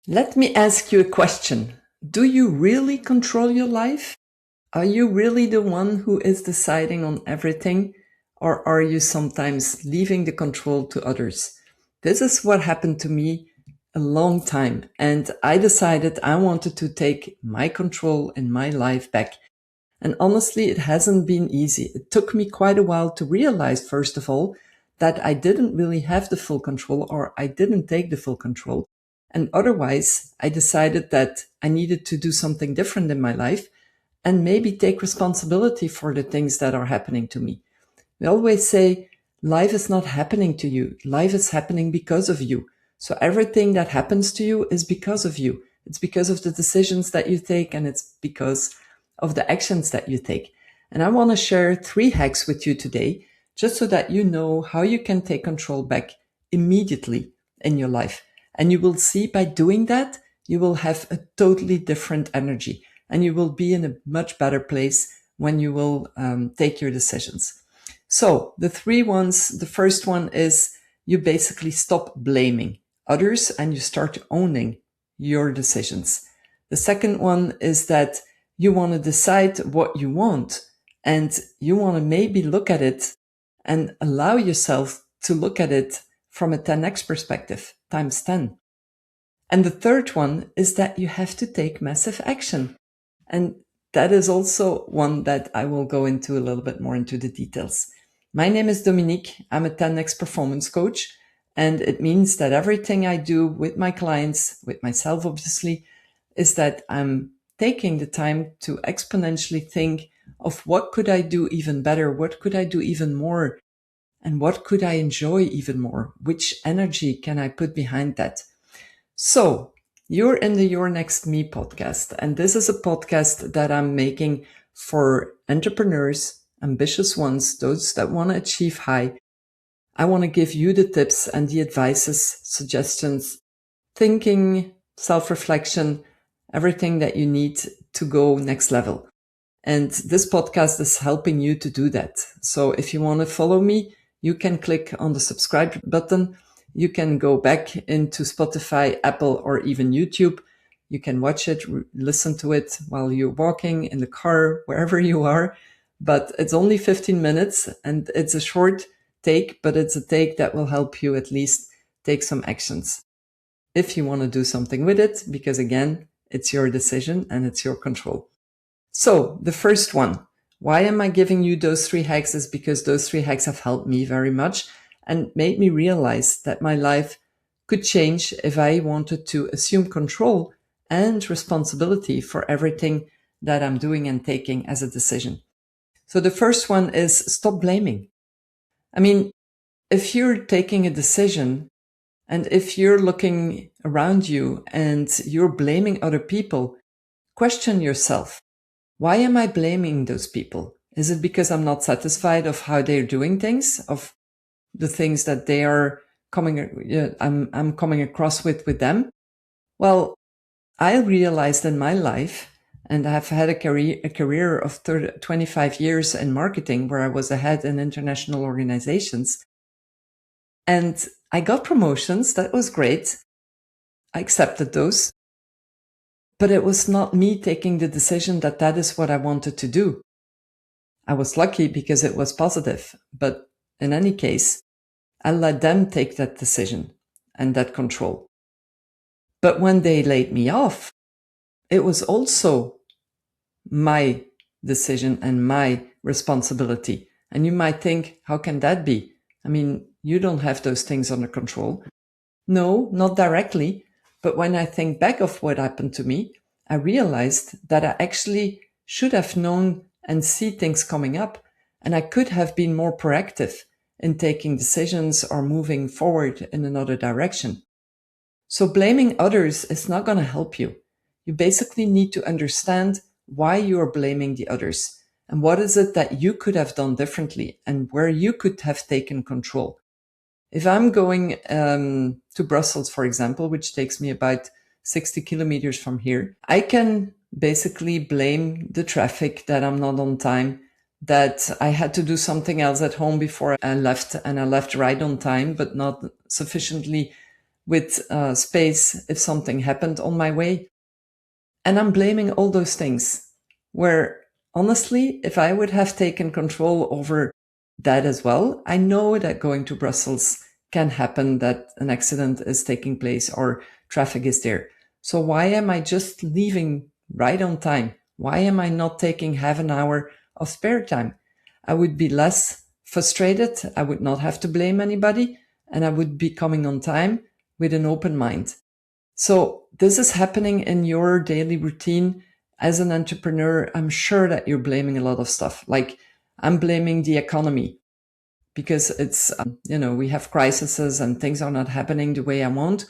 Let me ask you a question. Do you really control your life? Are you really the one who is deciding on everything? Or are you sometimes leaving the control to others? This is what happened to me a long time. And I decided I wanted to take my control in my life back. And honestly, it hasn't been easy. It took me quite a while to realize, first of all, that I didn't really have the full control, or I didn't take the full control. And otherwise, I decided that I needed to do something different in my life and maybe take responsibility for the things that are happening to me. We always say, life is not happening to you. Life is happening because of you. So everything that happens to you is because of you. It's because of the decisions that you take, and it's because of the actions that you take. And I want to share 3 hacks with you today, just so that you know how you can take control back immediately in your life. And you will see, by doing that, you will have a totally different energy, and you will be in a much better place when you will take your decisions. So the 3 ones, the first one is you basically stop blaming others and you start owning your decisions. The second one is that you want to decide what you want, and you want to maybe look at it and allow yourself to look at it from a 10x perspective, times 10. And the third one is that you have to take massive action. And that is also one that I will go into a little bit more into the details. My name is Dominique. I'm a 10x performance coach. And it means that everything I do with my clients, with myself, obviously, is that I'm taking the time to exponentially think of what could I do even better? What could I do even more? And what could I enjoy even more? Which energy can I put behind that? So you're in the Your Next Me podcast, and this is a podcast that I'm making for entrepreneurs, ambitious ones, those that want to achieve high. I want to give you the tips and the advices, suggestions, thinking, self-reflection, everything that you need to go next level. And this podcast is helping you to do that. So if you want to follow me, you can click on the subscribe button. You can go back into Spotify, Apple, or even YouTube. You can watch it, listen to it while you're walking, in the car, wherever you are. But it's only 15 minutes and it's a short take, but it's a take that will help you at least take some actions if you want to do something with it, because again, it's your decision and it's your control. So the first one, why am I giving you those 3 hacks, is because those 3 hacks have helped me very much and made me realize that my life could change if I wanted to assume control and responsibility for everything that I'm doing and taking as a decision. So the first one is stop blaming. I mean, if you're taking a decision and if you're looking around you and you're blaming other people, question yourself. Why am I blaming those people? Is it because I'm not satisfied of how they're doing things, of the things that they are I'm coming across with them? Well, I realized in my life, and I've had a career of 25 years in marketing, where I was a head in international organizations. And I got promotions. That was great. I accepted those. But it was not me taking the decision that that is what I wanted to do. I was lucky because it was positive. But in any case, I let them take that decision and that control. But when they laid me off, it was also my decision and my responsibility. And you might think, how can that be? I mean, you don't have those things under control. No, not directly. But when I think back of what happened to me, I realized that I actually should have known and see things coming up. And I could have been more proactive in taking decisions or moving forward in another direction. So blaming others is not going to help you. You basically need to understand why you are blaming the others and what is it that you could have done differently and where you could have taken control. If I'm going to Brussels, for example, which takes me about 60 kilometers from here, I can basically blame the traffic, that I'm not on time, that I had to do something else at home before I left, and I left right on time, but not sufficiently with space if something happened on my way. And I'm blaming all those things where honestly, if I would have taken control over that as well, I know that going to Brussels can happen, that an accident is taking place or traffic is there. So why am I just leaving right on time? Why am I not taking half an hour of spare time? I would be less frustrated. I would not have to blame anybody, and I would be coming on time with an open mind. So this is happening in your daily routine as an entrepreneur. I'm sure that you're blaming a lot of stuff. Like I'm blaming the economy because it's, we have crises and things are not happening the way I want.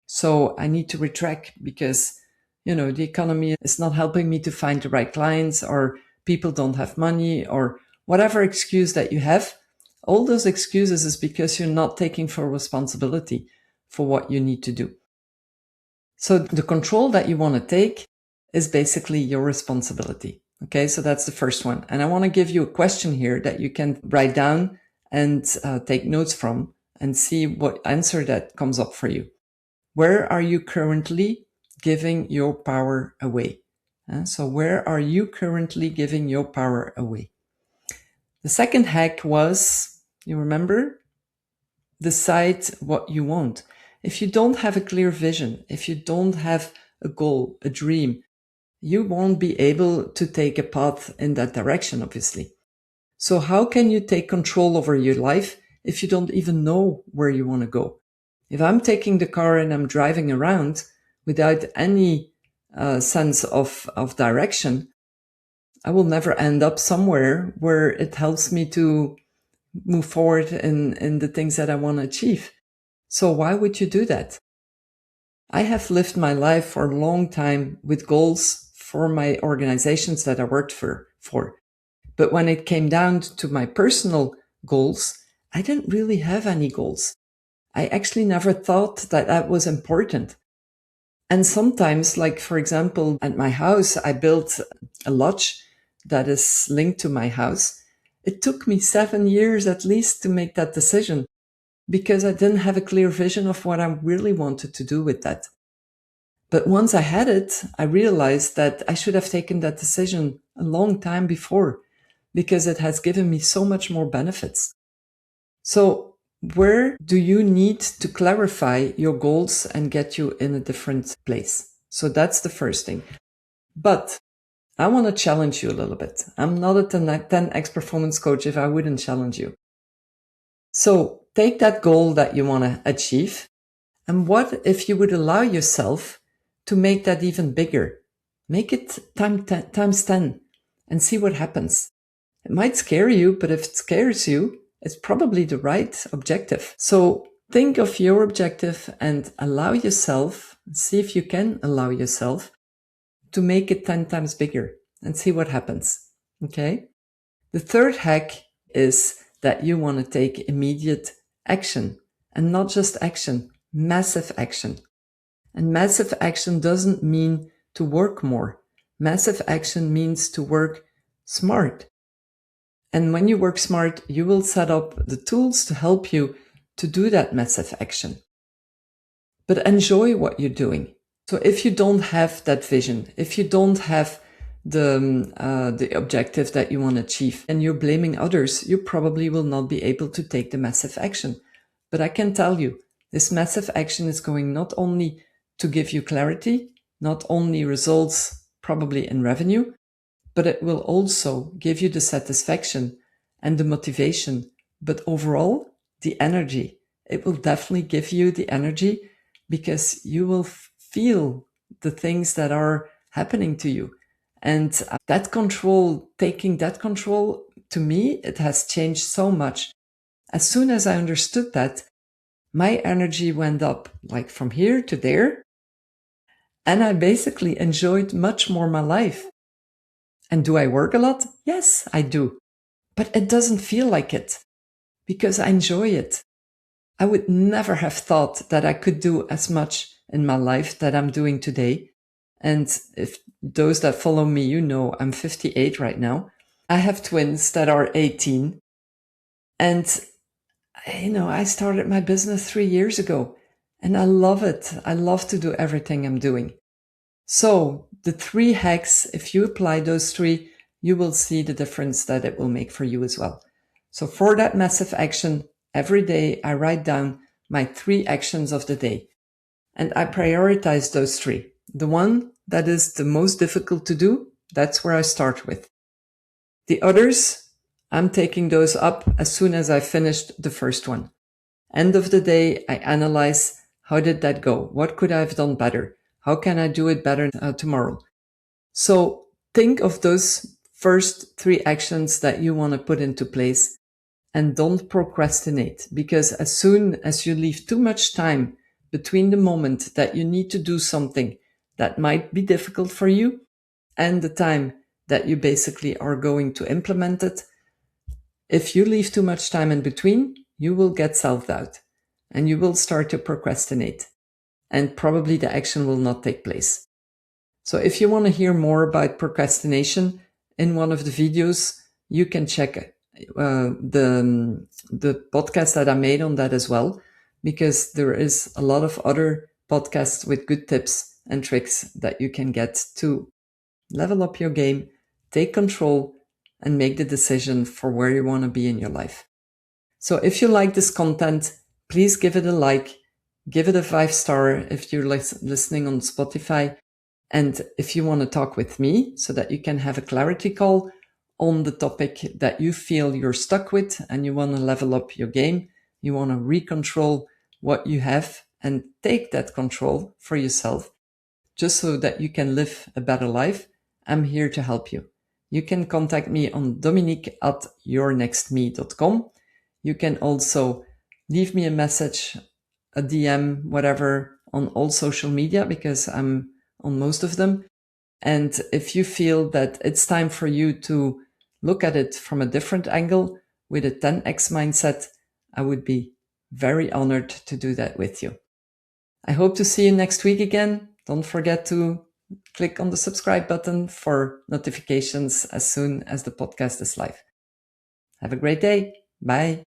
So I need to retract because, the economy is not helping me to find the right clients, or people don't have money, or whatever excuse that you have. All those excuses is because you're not taking full responsibility for what you need to do. So the control that you want to take is basically your responsibility. Okay, so that's the first one. And I want to give you a question here that you can write down and take notes from and see what answer that comes up for you. Where are you currently giving your power away? So where are you currently giving your power away? The second hack was, you remember, decide what you want. If you don't have a clear vision, if you don't have a goal, a dream, you won't be able to take a path in that direction, obviously. So how can you take control over your life if you don't even know where you want to go? If I'm taking the car and I'm driving around without any sense of direction, I will never end up somewhere where it helps me to move forward in the things that I want to achieve. So why would you do that? I have lived my life for a long time with goals for my organizations that I worked for. But when it came down to my personal goals, I didn't really have any goals. I actually never thought that that was important. And sometimes, like for example, at my house, I built a lodge that is linked to my house. It took me 7 years at least to make that decision because I didn't have a clear vision of what I really wanted to do with that. But once I had it, I realized that I should have taken that decision a long time before because it has given me so much more benefits. So where do you need to clarify your goals and get you in a different place? So that's the first thing. But I want to challenge you a little bit. I'm not a 10x performance coach if I wouldn't challenge you. So take that goal that you want to achieve. And what if you would allow yourself to make that even bigger? Make it times 10 and see what happens. It might scare you, but if it scares you, it's probably the right objective. So think of your objective and allow yourself, see if you can allow yourself to make it 10 times bigger and see what happens. Okay. The third hack is that you want to take immediate action, and not just action, massive action. And massive action doesn't mean to work more. Massive action means to work smart. And when you work smart, you will set up the tools to help you to do that massive action. But enjoy what you're doing. So if you don't have that vision, if you don't have the objective that you want to achieve and you're blaming others, you probably will not be able to take the massive action. But I can tell you, this massive action is going not only to give you clarity, not only results probably in revenue, but it will also give you the satisfaction and the motivation, but overall, the energy. It will definitely give you the energy because you will feel the things that are happening to you. And that control, taking that control, to me, it has changed so much. As soon as I understood that, my energy went up like from here to there. And I basically enjoyed much more my life. And do I work a lot? Yes, I do. But it doesn't feel like it because I enjoy it. I would never have thought that I could do as much in my life that I'm doing today. And if those that follow me, you know, I'm 58 right now. I have twins that are 18. And, I started my business 3 years ago. And I love it. I love to do everything I'm doing. So the 3 hacks, if you apply those 3, you will see the difference that it will make for you as well. So for that massive action, every day I write down my 3 actions of the day. And I prioritize those 3. The one that is the most difficult to do, that's where I start with. The others, I'm taking those up as soon as I finished the first one. End of the day, I analyze, how did that go? What could I have done better? How can I do it better tomorrow? So think of those first 3 actions that you want to put into place and don't procrastinate, because as soon as you leave too much time between the moment that you need to do something that might be difficult for you and the time that you basically are going to implement it, if you leave too much time in between, you will get self-doubt and you will start to procrastinate and probably the action will not take place. So if you want to hear more about procrastination, in one of the videos, you can check the podcast that I made on that as well, because there is a lot of other podcasts with good tips and tricks that you can get to level up your game, take control, and make the decision for where you want to be in your life. So if you like this content, please give it a like, give it a 5-star if you're listening on Spotify. And if you want to talk with me so that you can have a clarity call on the topic that you feel you're stuck with and you want to level up your game, you want to recontrol what you have and take that control for yourself just so that you can live a better life, I'm here to help you. You can contact me on dominique@yournextme.com. You can also leave me a message, a DM, whatever, on all social media, because I'm on most of them. And if you feel that it's time for you to look at it from a different angle with a 10x mindset, I would be very honored to do that with you. I hope to see you next week again. Don't forget to click on the subscribe button for notifications as soon as the podcast is live. Have a great day. Bye.